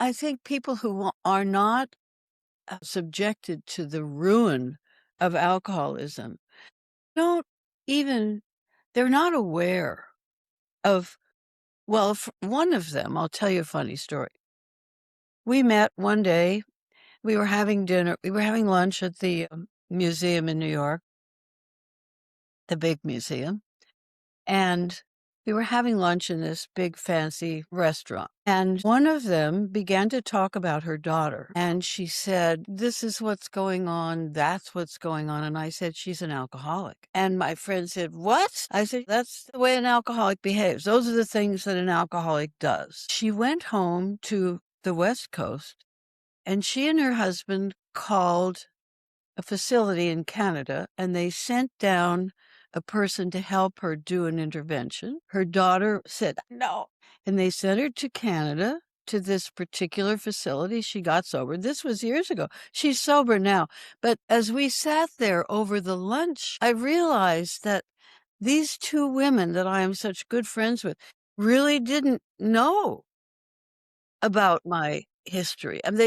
I think people who are not subjected to the ruin of alcoholism don't even, they're not aware of, well, one of them, I'll tell you a funny story. We met one day, we were having lunch at the museum in New York, the big museum. And we were having lunch in this big fancy restaurant. And one of them began to talk about her daughter. And she said, this is what's going on. That's what's going on. And I said, she's an alcoholic. And my friend said, what? I said, that's the way an alcoholic behaves. Those are the things that an alcoholic does. She went home to the West Coast and she and her husband called a facility in Canada, and they sent down a person to help her do an intervention. Her daughter said no, and they sent her to Canada to this particular facility. She got sober. This was years ago. She's sober now. But as we sat there over the lunch, I realized that these two women that I am such good friends with really didn't know about my history. And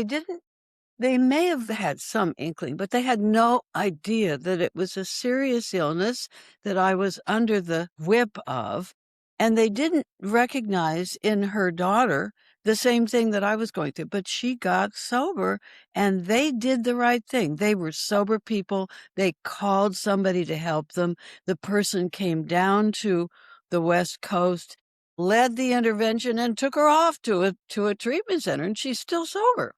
they may have had some inkling, but they had no idea that it was a serious illness that I was under the whip of. And they didn't recognize in her daughter the same thing that I was going through. But she got sober and they did the right thing. They were sober people. They called somebody to help them. The person came down to the West Coast, led the intervention, and took her off to a treatment center, and she's still sober.